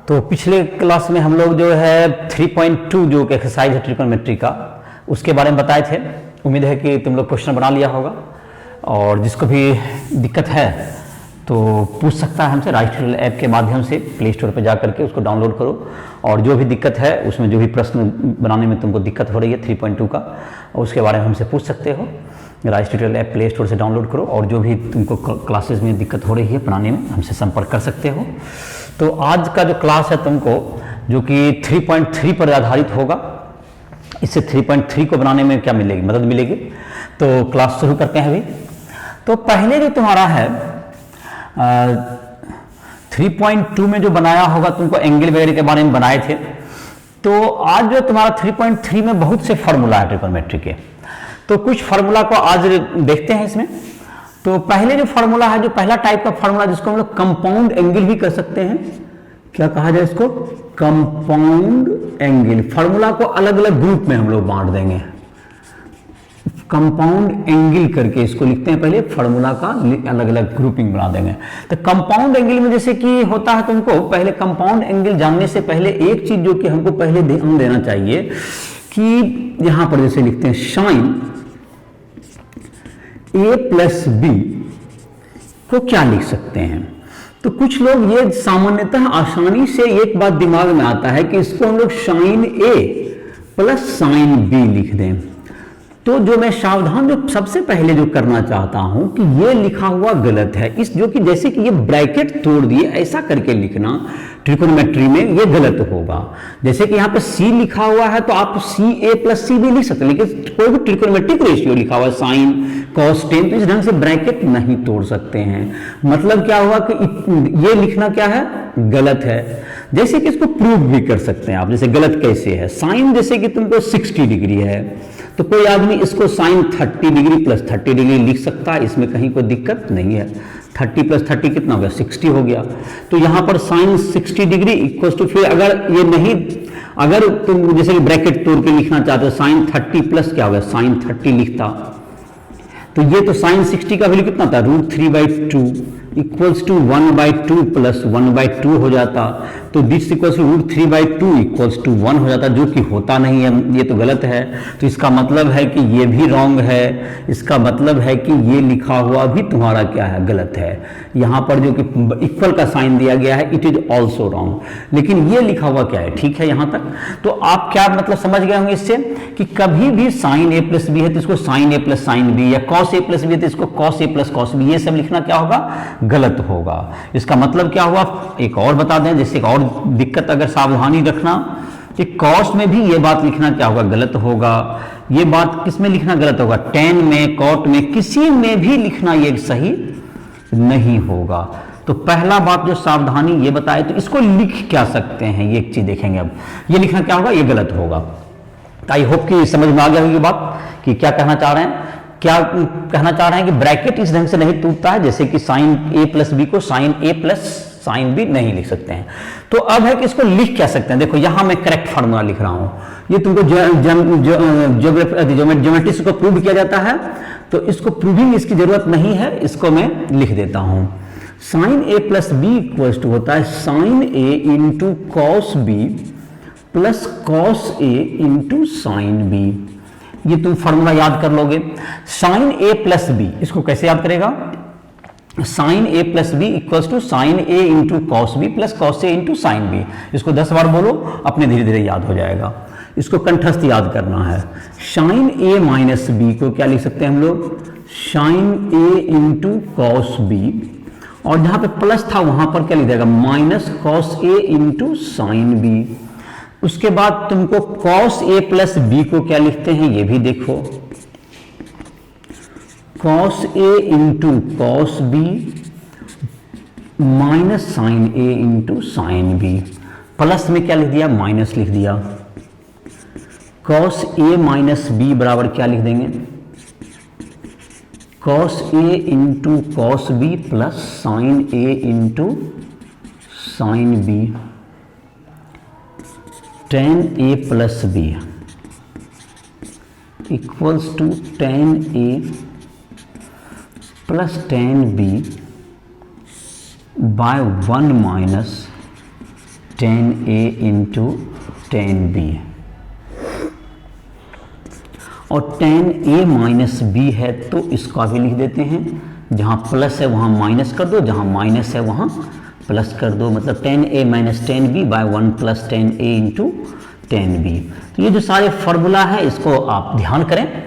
तो पिछले क्लास में हम लोग जो है 3.2 जो एक्सरसाइज है ट्रिग्नोमेट्री का, उसके बारे में बताए थे। उम्मीद है कि तुम लोग क्वेश्चन बना लिया होगा, और जिसको भी दिक्कत है तो पूछ सकता है हमसे। राइस ट्यूटोरियल ऐप के माध्यम से प्ले स्टोर पर जा करके उसको डाउनलोड करो, और जो भी दिक्कत है उसमें जो भी प्रश्न बनाने में तुमको दिक्कत हो रही है 3.2 का, उसके बारे में हमसे पूछ सकते हो। Rice tutorial app play store से डाउनलोड करो, और जो भी तुमको क्लासेस में दिक्कत हो रही है पढ़ाने में, हमसे संपर्क कर सकते हो। तो आज का जो क्लास है तुमको जो कि 3.3 पर आधारित होगा, इससे 3.3 को बनाने में क्या मिलेगी, मदद मिलेगी। तो क्लास शुरू करते हैं अभी। तो पहले जो तुम्हारा है 3.2 में जो बनाया होगा, तुमको एंगल वगैरह के बारे में बनाए थे। तो आज जो तुम्हारा 3.3 में बहुत से फार्मूला है ट्रिग्नोमेट्री के, तो कुछ फार्मूला को आज देखते हैं इसमें। तो पहले जो फार्मूला है, जो पहला टाइप का फार्मूला जिसको हम लोग कंपाउंड एंगल भी कर सकते हैं, क्या कहा जाए इसको, कंपाउंड एंगल। फार्मूला को अलग अलग ग्रुप में हम लोग बांट देंगे, कंपाउंड एंगल करके इसको लिखते हैं। पहले फार्मूला का अलग अलग ग्रुपिंग बना देंगे। तो कंपाउंड एंगल में जैसे कि होता है, तुमको पहले कंपाउंड एंगल जानने से पहले एक चीज जो कि हमको पहले ध्यान देना चाहिए कि यहां पर जैसे लिखते हैं साइन ए प्लस बी को क्या लिख सकते हैं। तो कुछ लोग ये सामान्यतः आसानी से एक बात दिमाग में आता है कि इसको हम लोग sign A plus sine B लिख दें। तो जो मैं सावधान जो सबसे पहले जो करना चाहता हूं कि ये लिखा हुआ गलत है। इस जो कि जैसे कि ये ब्रैकेट तोड़ दिए ऐसा करके लिखना ट्रिग्नोमेट्री में ये गलत होगा। जैसे कि यहाँ पे सी लिखा हुआ है तो आप सी ए प्लस सी भी लिख सकते हैं, लेकिन कोई भी ट्रिग्नोमेट्रिक रेशियो लिखा हुआ है साइन कॉस टेन, तो इस ढंग से ब्रैकेट नहीं तोड़ सकते हैं। मतलब क्या हुआ कि ये लिखना क्या है, गलत है। जैसे कि इसको प्रूव भी कर सकते हैं आप, जैसे गलत कैसे है। साइन जैसे कि तुमको 60 डिग्री है, तो कोई आदमी इसको साइन 30 डिग्री प्लस 30 डिग्री लिख सकता है, इसमें कहीं कोई दिक्कत नहीं है। 30 प्लस 30 कितना हो गया, 60 हो गया। तो यहां पर साइन 60 डिग्री इक्वल टू, फिर अगर ये नहीं, अगर तुम जैसे कि ब्रैकेट तोड़ के लिखना चाहते हो, साइन 30 प्लस क्या हो गया, साइन 30 लिखता, तो ये तो साइन 60 का वैल्यू कितना था, √3/2 इक्वल्स टू 1/2 प्लस 1/2 हो जाता। तो दिस इक्वल्स टू √3/2 इक्वल्स टू 1 हो जाता, जो कि होता नहीं है, ये तो गलत है। तो इसका मतलब है कि ये भी रॉन्ग है। इसका मतलब है कि ये लिखा हुआ भी तुम्हारा क्या है, गलत है। यहाँ पर जो कि इक्वल का साइन दिया गया है, इट इज ऑल्सो रॉन्ग। लेकिन ये लिखा हुआ क्या है, ठीक है यहाँ तक। तो आप क्या मतलब समझ गए होंगे इससे कि कभी भी साइन ए प्लस बी है तो इसको sign A plus sine B, या कॉस ए प्लस बी है तो इसको cos A plus cos B, ये सब लिखना क्या होगा, गलत होगा। इसका मतलब क्या हुआ, एक और बता दें, जैसे एक और दिक्कत अगर सावधानी रखना कि कॉस में भी ये बात लिखना क्या होगा, गलत होगा। ये बात किस में लिखना गलत होगा, टेन में, कॉट में, किसी में भी लिखना ये सही नहीं होगा। तो पहला बात जो सावधानी ये बताए, तो इसको लिख क्या सकते हैं, ये एक चीज देखेंगे। अब ये लिखना क्या होगा, ये गलत होगा। तो आई होप कि समझ में आ गया होगी बात कि क्या कहना चाह रहे हैं। क्या कहना चाह रहे हैं कि ब्रैकेट इस ढंग से नहीं टूटता है, जैसे कि साइन ए प्लस बी को sign A plus sine B नहीं लिख सकते हैं। तो अब है कि इसको लिख क्या सकते हैं। देखो यहां मैं करेक्ट फार्मूला लिख रहा हूं, ये तुमको ज्योमेट्री से प्रूव किया जाता है, तो इसको प्रूविंग इसकी जरूरत नहीं है, इसको मैं लिख देता हूं। Sine A plus B equals to होता है sine A into cos B plus cos A into sine B. ये तुम फॉर्मूला याद कर लोगे। साइन ए प्लस बी, इसको कैसे याद करेगा, sine A plus B equals to sine A into cos B plus cos A into sine B. इसको 10 बार बोलो, अपने धीरे धीरे याद हो जाएगा। इसको कंठस्थ याद करना है। साइन ए माइनस बी को क्या लिख सकते हैं हम लोग, sign A into cos B, और जहां पे प्लस था वहां पर क्या लिख देगा, minus cos A into sine B. उसके बाद तुमको कॉस ए प्लस बी को क्या लिखते हैं, ये भी देखो, cos A into cos B minus sine A into sine B. Plus में क्या लिख दिया, माइनस लिख दिया। कॉस ए माइनस बी बराबर क्या लिख देंगे, cos A into cos B plus sine A into sine B. Tan A plus B equals to tan A plus tan B by 1 minus 10a into 10b, और 10a minus B है तो इसका भी लिख देते हैं, जहाँ प्लस है वहाँ माइनस कर दो, जहाँ माइनस है वहाँ प्लस कर दो, मतलब 10a minus 10b bye 1 plus 10a into 10b। तो ये जो सारे फार्मूला है इसको आप ध्यान करें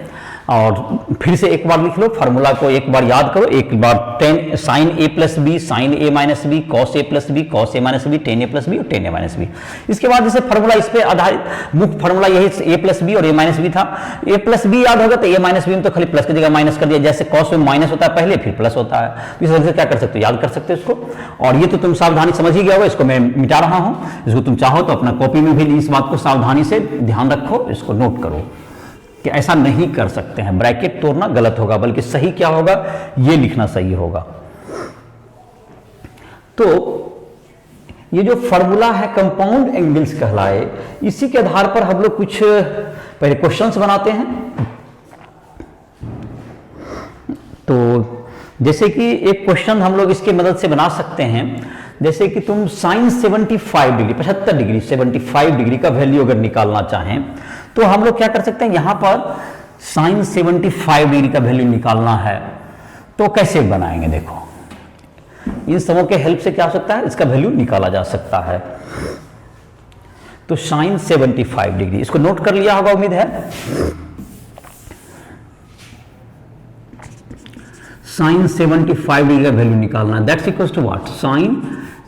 और फिर से एक बार लिख लो, फार्मूला को एक बार याद करो, एक बार 10 sine a plus B, sine a minus B, cos a plus B, cos a minus B, 10a plus B और 10a माइनस बी। इसके बाद जैसे फार्मूला इस पे आधारित मुख्य फार्मूला यही a प्लस बी और a माइनस बी था। a प्लस बी याद होगा तो a माइनस बी में तो खाली प्लस की जगह माइनस कर दिया, जैसे कॉस में माइनस होता है पहले फिर प्लस होता है, तो इस तरह से क्या कर सकते हो, याद कर सकते हो इसको। और ये तो तुम सावधानी समझ ही गया होगा, इसको मैं मिटा रहा हूँ, इसको तुम चाहो तो अपना कॉपी में भी इस बात को सावधानी से ध्यान रखो, इसको नोट करो कि ऐसा नहीं कर सकते हैं, ब्रैकेट तोड़ना गलत होगा, बल्कि सही क्या होगा, ये लिखना सही होगा। तो ये जो फॉर्मूला है कंपाउंड एंगल्स कहलाए, इसी के आधार पर हम लोग कुछ पहले क्वेश्चंस बनाते हैं। तो जैसे कि एक क्वेश्चन हम लोग इसकी मदद से बना सकते हैं, जैसे कि तुम साइन 75 डिग्री 75 डिग्री 75 डिग्री का वैल्यू अगर निकालना चाहें तो हम लोग क्या कर सकते हैं, यहां पर साइन 75 डिग्री का वैल्यू निकालना है तो कैसे बनाएंगे, देखो इन सबों के हेल्प से क्या हो सकता है, इसका वैल्यू निकाला जा सकता है। तो साइन 75 डिग्री, इसको नोट कर लिया होगा उम्मीद है। साइन 75 डिग्री का वैल्यू निकालना है, that's equals to what, sine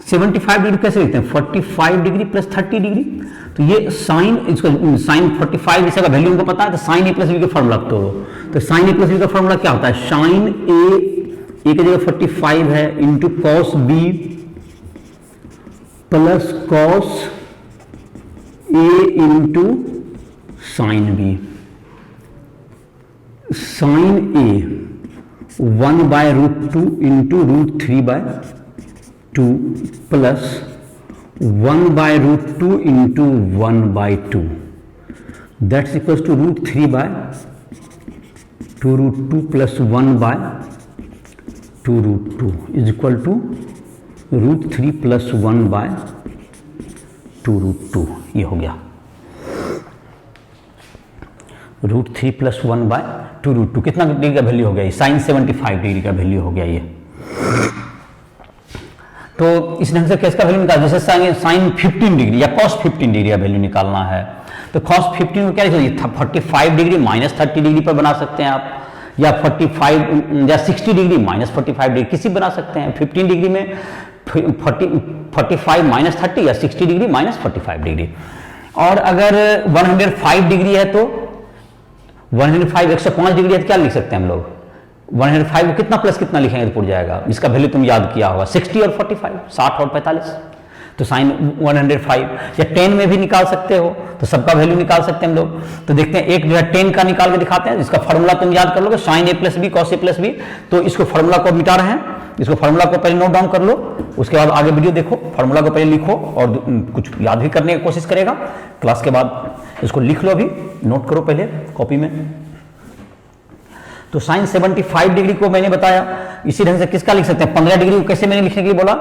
75 degree कैसे लिखते हैं, 45 डिग्री प्लस 30 डिग्री। तो ये साइन, इसको साइन 45 इसका वैल्यू हमको पता है, तो साइन ए प्लस बी का फॉर्मूला तो साइन ए प्लस बी का फॉर्मूला क्या होता है, साइन ए की जगह 45 है into cos B plus cos A into sine B. Sine A 1 by √2 into √3/2 plus 1 by √2 into 1/2, that's equals to √3/2 plus 1/2 is equal to √3 plus 1/2, ये हो गया √3 प्लस 1/2। कितना डिग्री का वैल्यू हो गया, साइन 75 डिग्री का वैल्यू हो गया ये। तो इस ढंग से किसका वैल्यू निकाल, जैसे साइन 15 डिग्री या कॉस 15 डिग्री का वैल्यू निकालना है तो कॉस 15 को क्या लिखोगे, 45 डिग्री माइनस 30 डिग्री पर बना सकते हैं आप, या 45 या 60 डिग्री माइनस 45 डिग्री किसी बना सकते हैं। 15 डिग्री में 45 माइनस 30 या 60 डिग्री माइनस 45 डिग्री। और अगर 105 डिग्री है तो 105 डिग्री है तो क्या लिख सकते हैं हम लोग, 105 को कितना प्लस कितना लिखेंगे तो पुर जाएगा, इसका वैल्यू तुम याद किया होगा 60 और 45, 60 और 45, तो साइन 105 या 10 में भी निकाल सकते हो, तो सबका वैल्यू निकाल सकते हैं हम लोग। तो देखते हैं एक जो है 10 का निकाल के दिखाते हैं, इसका फॉर्मूला तुम याद कर लोगे, sign A plus B cos A plus B. तो इसको फॉर्मूला को मिटा रहे हैं, इसको फॉर्मूला को पहले नोट डाउन कर लो, उसके बाद आगे वीडियो देखो, फॉर्मूला को पहले लिखो और कुछ याद भी करने की कोशिश करेगा क्लास के बाद, इसको लिख लो, अभी नोट करो पहले कॉपी में। तो साइन 75 डिग्री को मैंने बताया, इसी ढंग से किसका लिख सकते हैं, 15 डिग्री को कैसे मैंने लिखने के लिए बोला,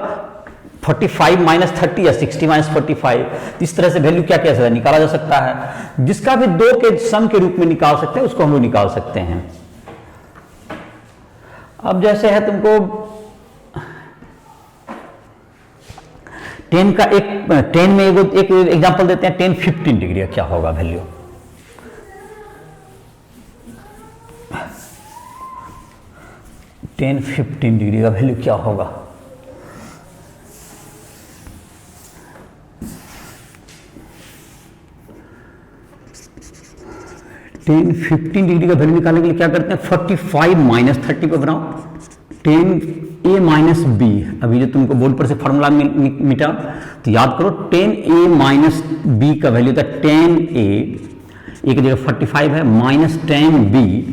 45 माइनस 30 या 60 माइनस 45, इस तरह से वैल्यू क्या किया निकाला जा सकता है। जिसका भी दो के सम के रूप में निकाल सकते हैं उसको हम लोग निकाल सकते हैं। अब जैसे है तुमको 10 का एक 10 में एक एग्जांपल देते हैं, 10 15 डिग्री क्या होगा वैल्यू, टेन 15 डिग्री का वैल्यू क्या होगा, टेन 15 डिग्री का वैल्यू निकालने के लिए क्या करते हैं, 45 माइनस 30 को बनाओ, 10a माइनस बी। अभी जो तुमको बोर्ड पर से फॉर्मूला मिटा तो याद करो, 10a माइनस बी का वैल्यू था 10a, एक जगह 45 है, minus 10b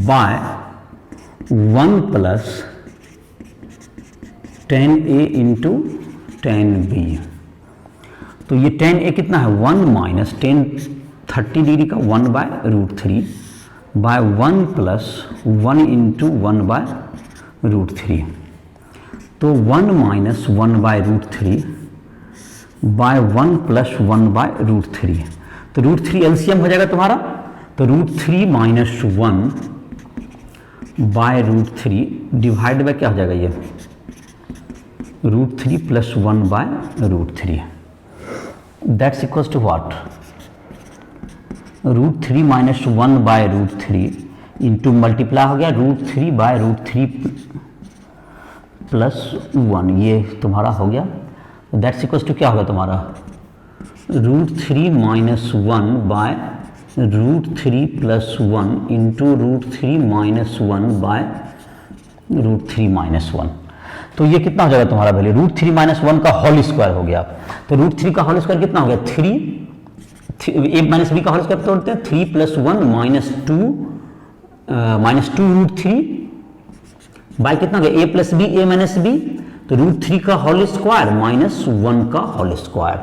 bye 1 plus 10a into 10b। तो ये 10a कितना है, 1 माइनस 30 डिग्री का 1/√3 बाय 1 प्लस 1 इंटू 1/√3। तो 1 माइनस 1/√3 बाय 1 प्लस 1 बाय √3। तो √3 एलसीएम हो जाएगा तुम्हारा, तो √3 माइनस 1 बाय √3 डिवाइड बाय क्या हो जाएगा ये, √3 plus 1 by √3, that's equals to what, √3 minus 1 by √3 into multiply हो गया √3 बाय √3 प्लस 1, ये तुम्हारा हो गया, दैट्स इक्वल्स टू क्या होगा तुम्हारा, √3 minus 1 by √3 plus 1 into √3 minus 1 by √3 minus 1। तो ये कितना हो जाएगा तुम्हारा वैल्यू, √3 माइनस 1 का होल स्क्वायर हो गया। तो √3 का होल स्क्वायर कितना हो गया, 3 a माइनस बी का होल स्क्वायर तोड़ते हैं, 3 प्लस 1 माइनस 2 √3 बाय कितना हो गया, a plus B a minus B, तो √3 का होल स्क्वायर माइनस 1 का whole square,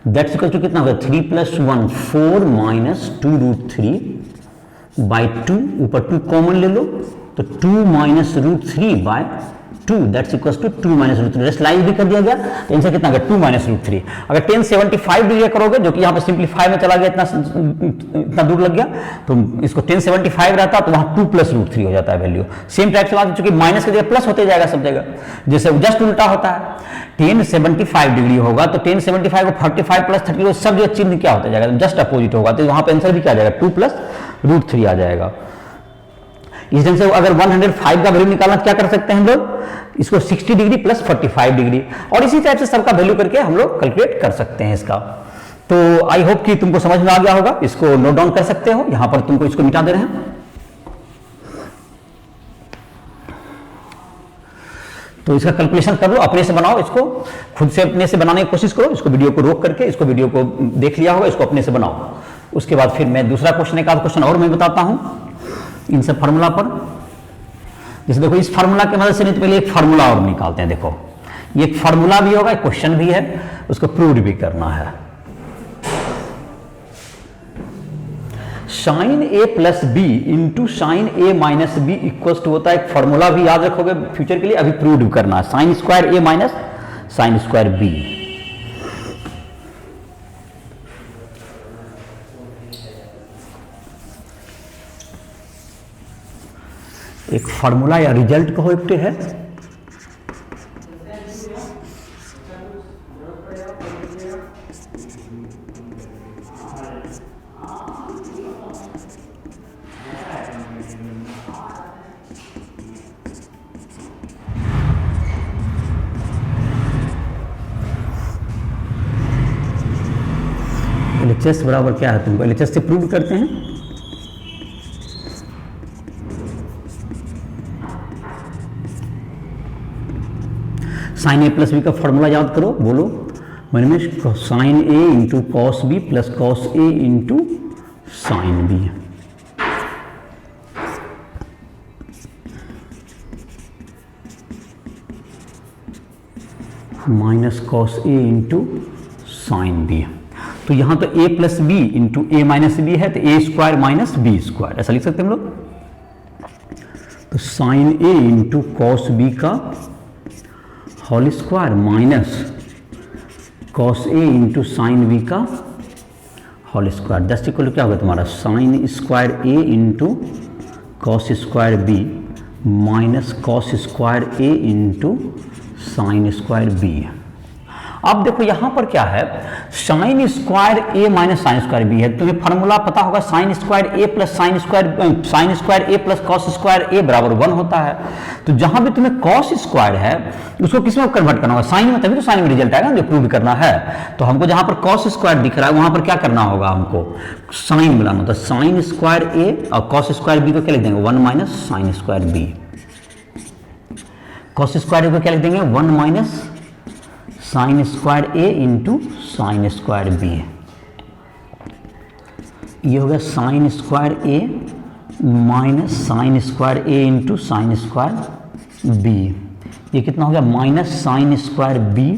that's equal to कितना होगा, 3 प्लस 1 4 माइनस 2 √3 बाय 2, ऊपर 2 कॉमन ले लो, तो 2 minus √3 by 2, that's equal to 2 minus √3, just live भी कर दिया गया, तो आंसर कितना होगा 2 माइनस √3। अगर 1075 डिग्री करोगे, जो कि यहाँ पे सिंप्लीफाई में चला गया, इतना दूर लग गया, तो इसको 1075 रहता तो वहाँ 2 प्लस √3 हो जाता है वैल्यू। सेम टाइप से बात, चूंकि माइनस की जगह प्लस होते जाएगा सब जगह, जैसे जस्ट उल्टा होता है, 1075 डिग्री होगा तो 1075 को 45 प्लस 30 सब जगह चिन्ह क्या होता जाएगा, जस्ट अपोजिट होगा, तो वहाँ पे आंसर भी क्या आ जाएगा, 2 प्लस √3 आ जाएगा। इस ढंग से अगर 105 का वैल्यू निकालना क्या कर सकते हैं हम लोग, इसको 60 डिग्री प्लस 45 डिग्री, और इसी टाइप से सबका वैल्यू करके हम लोग कैलकुलेट कर सकते हैं इसका। तो आई होप कि तुमको समझ में आ गया होगा, इसको नोट डाउन कर सकते हो, यहां पर तुमको इसको मिटा दे रहे हैं। तो इसका कैलकुलेशन कर लो, अपने से बनाओ, इसको खुद से अपने से बनाने की कोशिश करो, इसको वीडियो को रोक करके, इसको वीडियो को देख लिया होगा, इसको अपने से बनाओ। उसके बाद फिर मैं दूसरा क्वेश्चन, एक आध क्वेश्चन और मैं बताता हूं इन सब फार्मूला पर। जैसे देखो, इस फार्मूला की मदद से नहीं तो पहले एक फार्मूला और निकालते हैं। देखो, ये एक फार्मूला भी होगा, एक क्वेश्चन भी है, उसको प्रूव भी करना है। Sine A plus B into sine A minus B equals to होता है, एक फार्मूला भी याद रखोगे फ्यूचर के लिए, अभी प्रूव करना है। Sine square A minus sine square B, एक फार्मूला या रिजल्ट कहो एक है। LHS बराबर क्या है, तुमको LHS से प्रूव करते हैं। साइन ए प्लस बी का फॉर्मूला याद करो, बोलो मैंने में, sine A into cos B plus cos A into sine B, minus cos A into sine B. तो यहां तो a plus B into A minus B है, तो A square minus B square, ऐसा लिख सकते हैं हम लोग। तो sine A into cos B का whole square minus cos A into sine B का whole square, that's equal to क्या होगा तुम्हारा, sine square A into cos square B minus cos square A into sine square B. अब देखो यहां पर क्या है, sine square A minus sine square B है। तुम्हें फॉर्मूला पता होगा, sine square A plus sine square A plus cos square A बराबर 1 होता है। तो जहां भी तुम्हें कॉस स्क्वायर है उसको किस में कन्वर्ट करना होगा, साइन में, तभी तो साइन में रिजल्ट आएगा जो प्रूव करना है। तो हमको जहां पर कॉस स्क्वायर दिख रहा है वहां पर क्या करना होगा, हमको साइन मिलाना होता है। साइन स्क्वायर ए और कॉस स्क्वायर बी को क्या लिख देंगे, 1 minus sine square B. Cos square को क्या लिख देंगे, 1 minus sine square A into sine square B. ये हो गया sine square A minus sine square A into sine square B. ये कितना हो गया, minus sine square B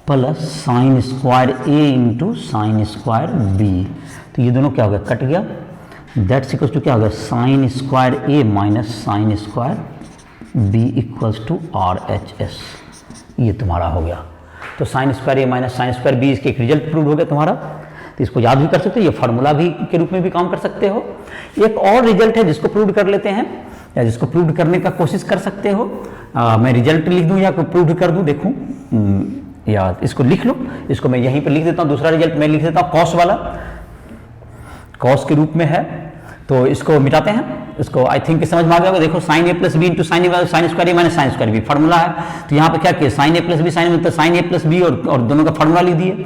plus sine square A into sine square B. तो ये दोनों क्या हो गया, कट गया, दैट्स इक्वल्स टू क्या हो गया, sine square A minus sine square B equals to RHS। ये तुम्हारा हो गया। तो sine square A minus sine square B इसके एक रिजल्ट प्रूव हो गया तुम्हारा। तो इसको याद भी कर सकते हो, ये फार्मूला भी के रूप में भी काम कर सकते हो। एक और रिजल्ट है जिसको प्रूव कर लेते हैं, या जिसको प्रूव करने का कोशिश कर सकते हो। मैं रिजल्ट लिख दूं या प्रूव कर दूं, देखूं या इसको लिख लो, इसको मैं यहीं पर लिख देता हूं। दूसरा रिजल्ट मैं लिख देता हूं कॉस वाला, कॉस के रूप में है, तो इसको मिटाते हैं। इसको आई थिंक समझ में आ गया होगा। देखो sine A plus B into sine square A minus sine square B formula है। तो यहाँ पे क्या किया, sine A plus B sine मतलब साइन ए प्लस बी और दोनों का फार्मूला लिख दिए।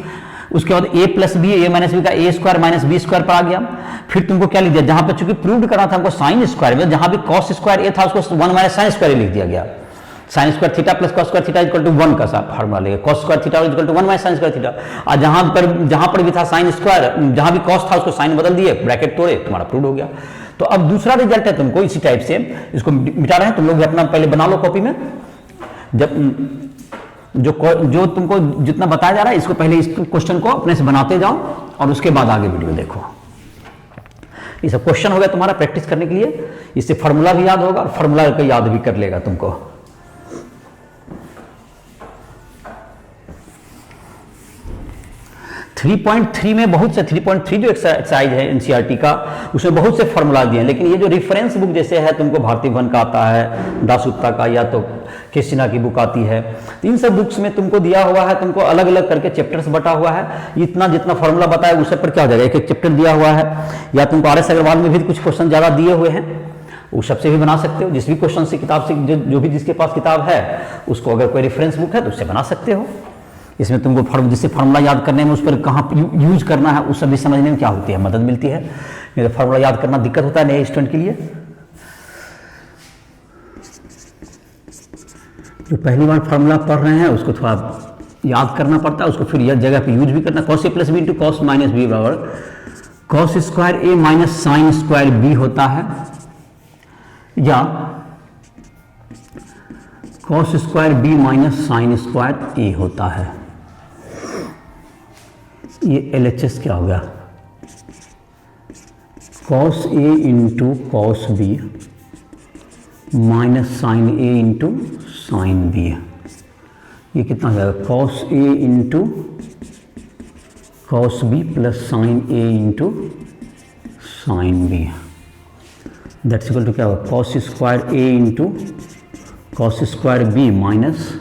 उसके बाद A plus B A minus B का A square minus B square पर आ गया। फिर तुमको क्या लिख दिया, जहां पे चूंकि प्रूव करना था हमको साइन स्क्वायर में, जहां भी कॉस स्क्वायर ए था उसको 1 माइनस साइन स्क्वायर लिख दिया गया। Sine square theta plus cos square theta equal to 1 का फार्मूला लेगा, cos square theta equal to 1 minus sine square theta. और जहां पर भी था साइन स्क्वायर, जहां भी कॉस था उसको साइन बदल दिए, ब्रैकेट तोड़े, तुम्हारा प्रूव हो गया। तो अब दूसरा रिजल्ट है तुमको इसी टाइप से, इसको मिटा रहे हैं तुम लोग भी अपना पहले बना लो कॉपी में। जब जो तुमको जितना बताया जा रहा है इसको पहले इस क्वेश्चन को अपने से बनाते जाओ और उसके बाद आगे वीडियो देखो। ये सब क्वेश्चन हो गया तुम्हारा प्रैक्टिस करने के लिए, इससे फार्मूला भी याद होगा और फार्मूला को याद भी कर लेगा तुमको। 3.3 में बहुत से 3.3 जो एक्सरसाइज है एनसीईआरटी का, उसमें बहुत से फार्मूला दिए हैं। लेकिन ये जो रेफरेंस बुक जैसे है, तुमको भारती भवन का आता है, दासगुप्ता का या तो केश सिन्हा की बुक आती है, तो इन सब बुक्स में तुमको दिया हुआ है, तुमको अलग अलग करके चैप्टर्स बटा हुआ है। इतना जितना फार्मूला बताया उस सब पर क्या हो जाएगा, एक एक चैप्टर दिया हुआ है। या तुमको आर एस अग्रवाल में भी कुछ क्वेश्चन ज्यादा दिए हुए हैं, उस सबसे भी बना सकते हो। जिस भी क्वेश्चन से किताब से जो भी जिसके पास किताब है उसको अगर कोई रेफरेंस बुक है तो उससे बना सकते हो। इसमें तुमको जिससे फार्मूला याद करने में, उस पर कहाँ यूज करना है, उस सब भी समझने में क्या होती है, मदद मिलती है। नहीं तो फार्मूला याद करना दिक्कत होता है नए स्टूडेंट के लिए। जो पहली बार फार्मूला पढ़ रहे हैं उसको थोड़ा याद करना पड़ता है, उसको फिर यह जगह पे यूज भी करना। Cos A plus B into cos minus B बराबर cos square A minus sine square B होता है, या cos square B minus sine square A होता है। ये LHS क्या हो गया, cos A into cos B minus sine A into sine B. ये कितना हो जाएगा, cos A into cos B plus sine A into sine B. That's equal to क्या होगा, cos square A into cos square B minus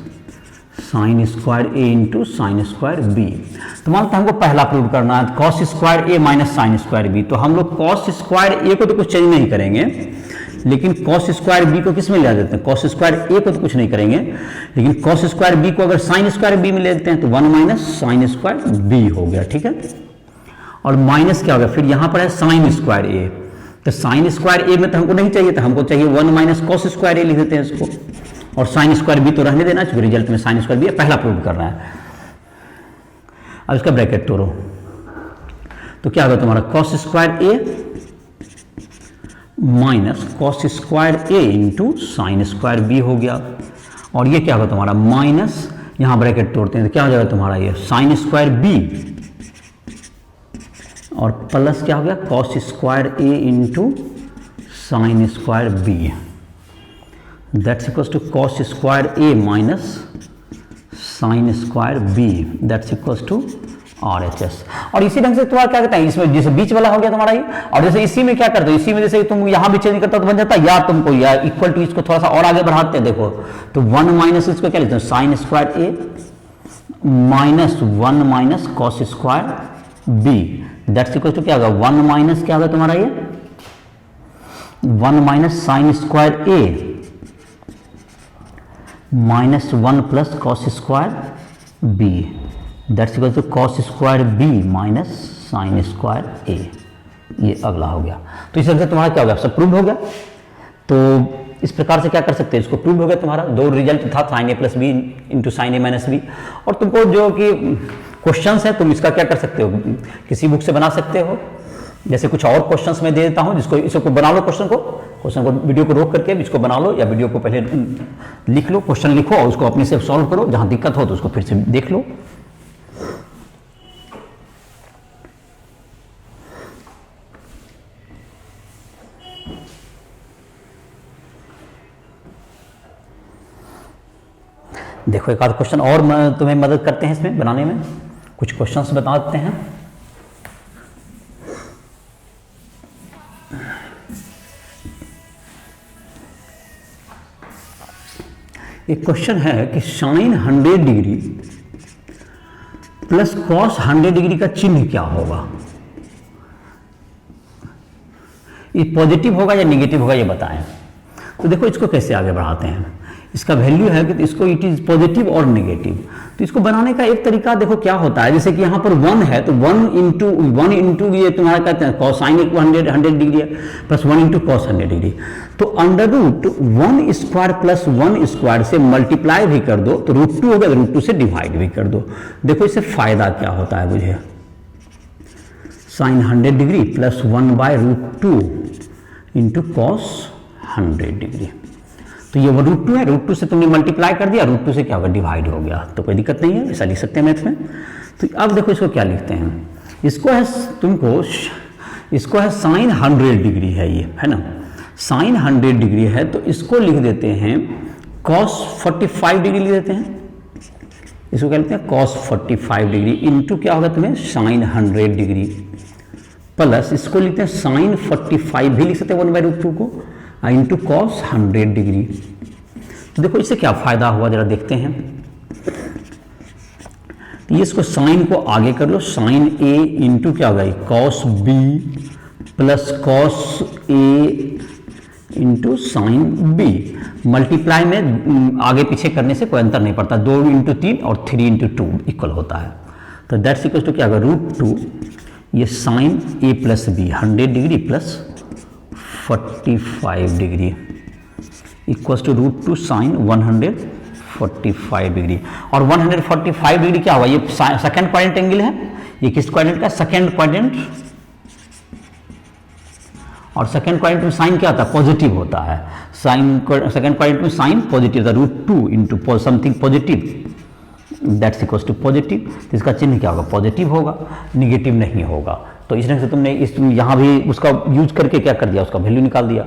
sine square A into sine square B. तो मानते हमको पहला प्रूव करना है cos square A minus sine square B. तो हम लोग कॉस स्क्वायर ए को तो कुछ चेंज नहीं करेंगे, लेकिन कॉस स्क्वायर बी को किस में ले देते हैं, कॉस स्क्वायर ए को तो कुछ नहीं करेंगे, लेकिन कॉस स्क्वायर बी को अगर साइन स्क्वायर बी में ले देते हैं तो 1 माइनस साइन स्क्वायर बी हो गया, ठीक है। और माइनस क्या होगा, फिर यहां पर है साइन स्क्वायर ए, तो साइन स्क्वायर ए में तो हमको नहीं चाहिए था, हमको चाहिए 1 माइनस कॉस स्क्वायर ए लिख देते हैं इसको, और साइन स्क्वायर बी तो रहने देना चाहिए, रिजल्ट में साइन स्क्वायर बी पहला प्रूव करना है। अब इसका ब्रैकेट तोड़ो तो क्या होगा तुम्हारा, cos square A minus cos square A into sine square B हो गया। और ये क्या होगा तुम्हारा, माइनस यहां ब्रैकेट तोड़ते हैं तो क्या हो जाएगा तुम्हारा, ये साइन स्क्वायर बी और प्लस क्या हो गया, cos square A into sine square B. That's equals to cos square A minus sine square B, that's equals to RHS। और इसी ढंग से तुम्हारा क्या कहता है, इसमें जैसे बीच वाला हो गया तुम्हारा ये, और जैसे इसी में क्या करते हो, इसी में जैसे तुम यहां भी चेंज करता तो बन जाता, या तुमको या इक्वल टू इसको थोड़ा सा और आगे बढ़ाते हैं, देखो तो 1 माइनस इसको क्या लिखते हैं, sine square A minus 1 minus cos square B, that's equal to क्या होगा, 1 माइनस क्या होगा तुम्हारा ये 1 minus sine square A minus 1 plus cos square B, that's equal to cos square B minus sine square A. ये अगला हो गया। तो इस तरह से तुम्हारा क्या हो गया, सब प्रूव हो गया। तो इस प्रकार से क्या कर सकते हैं, इसको प्रूव हो गया तुम्हारा, दो रिजल्ट था sign A plus B into sine A minus B. और तुमको जो कि क्वेश्चंस है तुम इसका क्या कर सकते हो, किसी बुक से बना सकते हो। जैसे कुछ और क्वेश्चंस मैं दे देता हूं, जिसको इसको बना लो, क्वेश्चन को वीडियो को रोक करके इसको बना लो, या वीडियो को पहले लिख लो, क्वेश्चन लिखो और उसको अपने से सॉल्व करो, जहां दिक्कत हो तो उसको फिर से देख लो। देखो देखो एक आध क्वेश्चन और तुम्हें मदद करते हैं इसमें बनाने में, कुछ क्वेश्चंस बता देते हैं। एक क्वेश्चन है कि sine 100 degree plus cos 100 degree का चिन्ह क्या होगा, ये पॉजिटिव होगा या नेगेटिव होगा ये बताएं। तो देखो इसको कैसे आगे बढ़ाते हैं, इसका वैल्यू है कि इसको इट इज पॉजिटिव और नेगेटिव। तो इसको बनाने का एक तरीका देखो क्या होता है, जैसे कि यहाँ पर 1 है तो 1 इंटू ये तुम्हारा कहते हैं कॉसाइन 100 डिग्री है प्लस 1 इंटू कॉस 100 डिग्री। तो under root 1 square plus 1 square से मल्टीप्लाई भी कर दो तो √2 हो गया, तो √2 से डिवाइड भी कर दो। देखो इससे फायदा क्या होता है मुझे, sine 100 degree plus 1/√2 into cos 100 degree. तो ये वो √2 है, √2 से तुमने मल्टीप्लाई कर दिया, √2 से क्या होगा डिवाइड हो गया, तो कोई दिक्कत नहीं है, ऐसा लिख सकते हैं मैथ में। तो अब देखो इसको क्या लिखते हैं, इसको है इसको है साइन 100 डिग्री है, ये है ना साइन 100 डिग्री है, तो इसको लिख देते हैं कॉस 45 डिग्री लिख देते हैं, इसको क्या लिखते हैं कॉस 45 डिग्री इंटू क्या होगा तुम्हें साइन 100 डिग्री प्लस इसको लिखते हैं साइन 45 भी लिख सकते हैं 1/√2 को इंटू कॉस 100 डिग्री। तो देखो इससे क्या फायदा हुआ जरा देखते हैं। तो ये इसको साइन को आगे कर लो, साइन ए इंटू क्या होगा cos B plus cos A into sine B. Multiply में आगे पीछे करने से कोई अंतर नहीं पड़ता, 2 इंटू 3 और 3 इंटू 2 इक्वल होता है। तो दैट्स इक्वल टू क्या होगा √2 ये sine A plus B 100 degree plus 45 degree equals to √2 sine 145 degree. और 145 डिग्री क्या हुआ, ये सेकंड क्वाड्रेंट एंगल है, ये किस क्वाड्रेंट का सेकंड क्वाड्रेंट, और सेकंड क्वाड्रेंट में साइन क्या होता है पॉजिटिव होता है, साइन सेकंड क्वाड्रेंट में साइन पॉजिटिव होता है, √2 into something positive that's equals to positive. तो इसका चिन्ह क्या होगा पॉजिटिव होगा, निगेटिव नहीं होगा। तो इस ढंग से तुमने इस यहाँ भी उसका यूज करके क्या कर दिया, उसका वैल्यू निकाल दिया।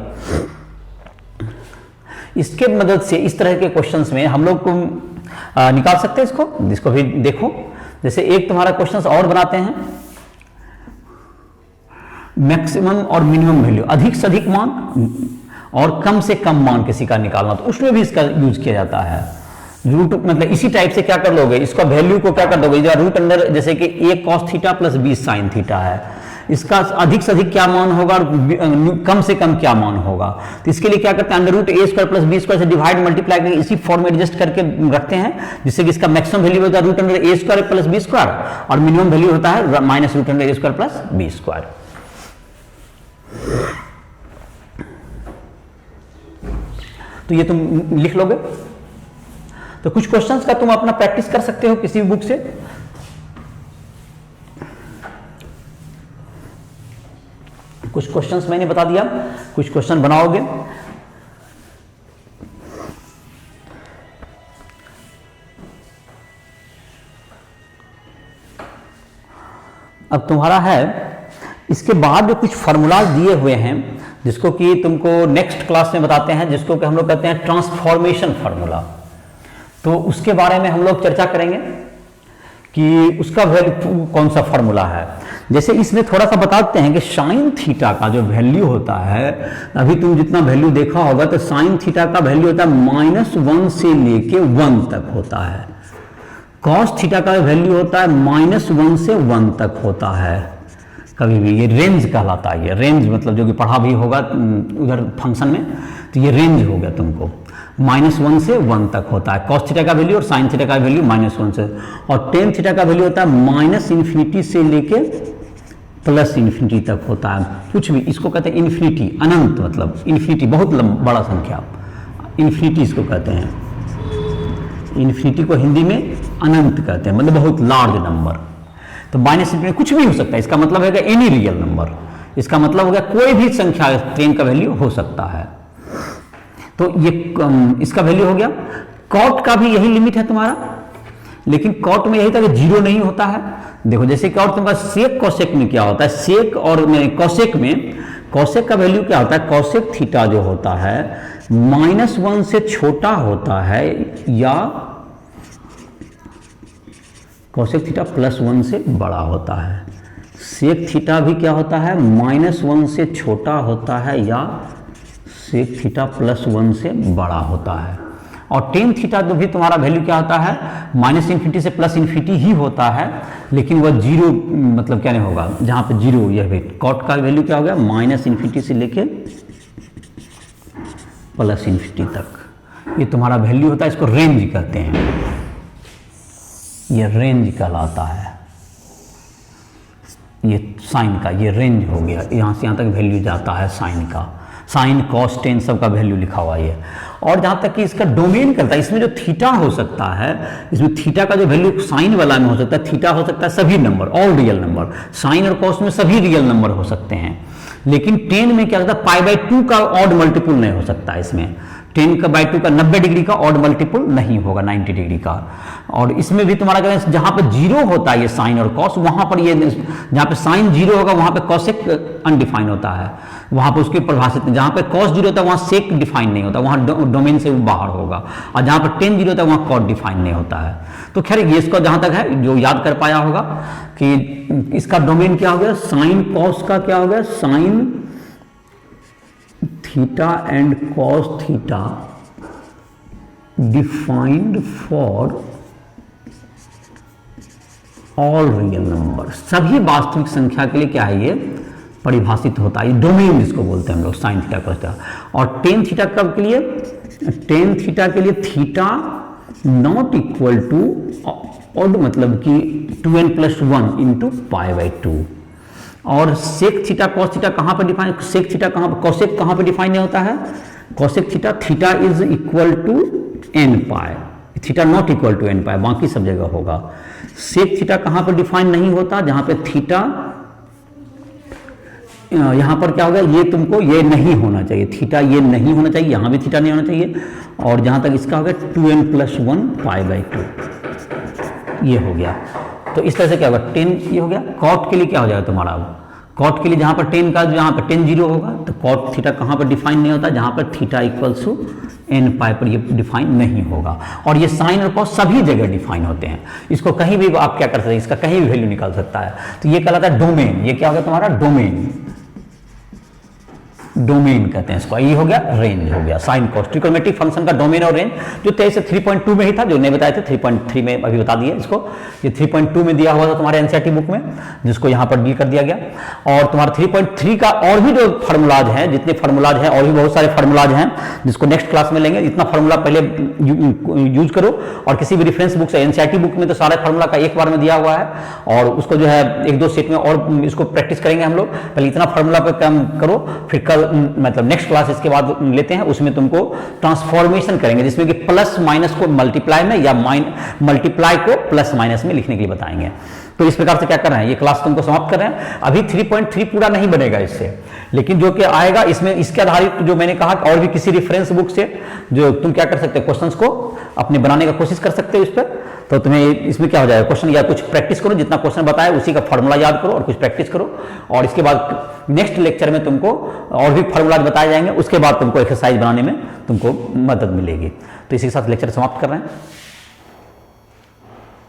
इसके मदद से इस तरह के क्वेश्चंस में हम लोग को निकाल सकते हैं इसको भी देखो। जैसे एक तुम्हारा क्वेश्चंस और बनाते हैं, मैक्सिमम और मिनिमम वैल्यू, अधिक से अधिक मान और कम से कम मान किसी का निकालना, तो उसमें भी इसका यूज किया जाता है। रूट मतलब इसी टाइप से क्या कर लोगे, इसका वैल्यू को क्या कर दोगे, रूट अंडर जैसे कि a cos theta plus b sin theta है, इसका अधिक से अधिक क्या मान होगा और कम से कम क्या मान होगा। तो इसके लिए क्या करते हैं √a² प्लस b² से डिवाइड मल्टीप्लाई करके इसी फॉर्म में एडजस्ट करके रखते हैं, जिससे कि इसका मैक्सिमम वैल्यू होता है √a² प्लस b² और मिनिमम वैल्यू होता है माइनस √a² प्लस b²। तो ये तुम लिख लोगे। तो कुछ क्वेश्चंस का तुम अपना प्रैक्टिस कर सकते हो किसी भी बुक से। कुछ क्वेश्चंस मैंने बता दिया, कुछ क्वेश्चन बनाओगे। अब तुम्हारा है इसके बाद में कुछ फॉर्मूलाज दिए हुए हैं जिसको कि तुमको नेक्स्ट क्लास में बताते हैं, जिसको कि हम लोग कहते हैं ट्रांसफॉर्मेशन फार्मूला। तो उसके बारे में हम लोग चर्चा करेंगे कि उसका वैल्यू कौन सा फार्मूला है। जैसे इसमें थोड़ा सा बताते हैं कि साइन थीटा का जो वैल्यू होता है, अभी तुम जितना वैल्यू देखा होगा तो साइन थीटा का वैल्यू होता है -1 से लेके 1 तक होता है। कॉस थीटा का वैल्यू होता है -1 से 1 तक होता है। कभी भी ये रेंज कहलाता है, ये रेंज मतलब जो कि पढ़ा भी होगा उधर फंक्शन में, तो ये रेंज हो गया तुमको, -1 से 1 तक होता है कॉस थीटा का वैल्यू, और साइन थीटा का वैल्यू -1 से, और टेन थीटा का वैल्यू होता है -∞ से लेके +∞ तक होता है। कुछ भी इसको कहते हैं इन्फिनिटी, अनंत, मतलब इन्फिनिटी बहुत बड़ा संख्या, इन्फिनिटी इसको कहते हैं। इन्फिनिटी को हिंदी में अनंत कहते हैं, मतलब बहुत लार्ज नंबर। तो -∞ कुछ भी हो सकता है, इसका मतलब है कि एनी रियल नंबर, इसका मतलब हो गया कोई भी संख्या टेन का वैल्यू हो सकता है। तो ये इसका वैल्यू हो गया। कॉट का भी यही लिमिट है तुम्हारा, लेकिन कॉट में यही था कि 0 नहीं होता है। देखो जैसे कॉट तुम्हारा सेक कॉसेक में क्या होता है, सेक और कॉसेक में, कॉसेक का वैल्यू क्या होता है, कॉसेक थीटा जो होता है -1 से छोटा होता है या कोसेक थीटा +1 से बड़ा होता है। सेक थीटा भी क्या होता है, -1 से छोटा होता है या सेक थीटा +1 से बड़ा होता है। और टेन थीटा तो भी तुम्हारा वैल्यू क्या होता है, -∞ से +∞ ही होता है, लेकिन वह जीरो मतलब क्या नहीं होगा, जहाँ पे जीरो यह भी कॉट का वैल्यू क्या हो गया, -∞ से लेके +∞ तक ये तुम्हारा वैल्यू होता है। इसको रेंज कहते हैं, ये रेंज कहलाता है। ये साइन का ये रेंज हो गया, यहाँ से यहाँ तक वैल्यू जाता है साइन का, साइन कॉस टेन सब का वैल्यू लिखा हुआ है। और जहाँ तक कि इसका डोमेन करता है, इसमें जो थीटा हो सकता है, इसमें थीटा का जो वैल्यू साइन वाला में हो सकता है, थीटा हो सकता है सभी number, all real number. Sine और कॉस में सभी रियल नंबर हो सकते हैं, लेकिन टेन में क्या होता है, π/2 का ऑड मल्टीपल नहीं हो सकता है। इसमें 10/2 का 90 डिग्री का ऑड मल्टीपल नहीं होगा, 90 डिग्री का। और इसमें भी तुम्हारा क्या है, जहां पर जीरो होता है ये साइन और कॉस, वहां पर ये जहां पे साइन जीरो होगा वहां पे कॉसेक अनडिफाइन होता है, वहां पर उसकी परिभाषित। जहां पे कॉस जीरो होता है वहां सेक डिफाइन नहीं होता, वहां डोमेन से बाहर होगा। और जहां पर टेन जीरो होता है वहां कॉट डिफाइन नहीं होता है। तो खैर ये इसका जहां तक है जो याद कर पाया होगा कि इसका डोमेन क्या हो गया, साइन कॉस का क्या हो गया, sine theta and cos theta defined for all real number. सभी वास्तविक संख्या के लिए क्या है, ये परिभाषित होता है, ये डोमेन जिसको बोलते हैं हम लोग, साइन थीटा कॉस थीटा। और टेन थीटा कब के लिए, टेन थीटा के लिए theta not equal to odd मतलब कि 2n+1 इंटू π/2। और सेक थीटा कॉस थीटा कहाँ पर डिफाइन, सेक थीटा कहाँ पर, कॉसेक कहाँ पर डिफाइन नहीं होता है, cosec theta, theta is equal to n π, theta not equal to n π, बाकी सब जगह होगा। सेक थीटा कहाँ पर डिफाइन नहीं होता, जहाँ पे थीटा, यहाँ पर क्या होगा, ये तुमको ये नहीं होना चाहिए, थीटा ये नहीं होना चाहिए, यहाँ भी थीटा नहीं होना चाहिए। और जहाँ तक इसका होगा 2n+1 π/2 ये हो गया। तो इस तरह से क्या होगा, 10 ये हो गया। कॉट के लिए क्या हो जाएगा तुम्हारा, कॉट के लिए जहाँ पर 10 का, जहाँ पर 10 जीरो होगा तो कॉट थीटा कहाँ पर डिफाइन नहीं होता, जहाँ पर थीटा इक्वल्स टू n π पर ये डिफाइन नहीं होगा। और ये साइन और कॉस सभी जगह डिफाइन होते हैं, इसको कहीं भी आप क्या कर सकते हैं, इसका कहीं भी वैल्यू निकाल सकता है। तो ये कहलाता है डोमेन, ये क्या होगा तुम्हारा डोमेन, डोमेन कहते हैं इसको। ये हो गया रेंज, हो गया साइन कॉस, ट्रिग्नोमेट्रिक फंक्शन का डोमेन और रेंज, जो 3.2 में ही था, जो नहीं बताए थे 3.3 में अभी बता दिए इसको। ये 3.2 में दिया हुआ था तुम्हारे एनसीईआरटी बुक में, जिसको यहाँ पर डील कर दिया गया। और तुम्हारा 3.3 का और भी जो फार्मूलाज हैं, जितने फार्मूलाज हैं, और भी बहुत सारे फार्मूलाज हैं जिसको नेक्स्ट क्लास में लेंगे। इतना फार्मूला पहले यूज करो, और किसी भी रेफरेंस बुक से, एनसीईआरटी बुक में तो सारे फार्मूला का एक बार में दिया हुआ है, और उसको जो है 1-2 सेट में और इसको प्रैक्टिस करेंगे हम लोग। पहले इतना फार्मूला पर काम करो, फिर कल मतलब नेक्स्ट क्लास इसके बाद लेते हैं, उसमें तुमको ट्रांसफॉर्मेशन करेंगे, जिसमें कि प्लस माइनस को मल्टीप्लाई में या मल्टीप्लाई को प्लस माइनस में लिखने के लिए बताएंगे। तो इस प्रकार से क्या कर रहे हैं, ये क्लास तुमको समाप्त कर रहे हैं। अभी 3.3 पूरा नहीं बनेगा इससे, लेकिन जो कि आएगा इसमें, इसके आधारित जो मैंने कहा, और भी किसी रेफरेंस बुक से जो तुम क्या कर सकते हो, क्वेश्चंस को अपने बनाने का कोशिश कर सकते हो इस पर। तो तुम्हें इसमें क्या हो जाएगा, क्वेश्चन या कुछ प्रैक्टिस करो, जितना क्वेश्चन बताया उसी का फार्मूला याद करो और कुछ प्रैक्टिस करो। और इसके बाद नेक्स्ट लेक्चर में तुमको और भी फार्मूला बताए जाएंगे, उसके बाद तुमको एक्सरसाइज बनाने में तुमको मदद मिलेगी। तो इसी के साथ लेक्चर समाप्त कर रहे हैं।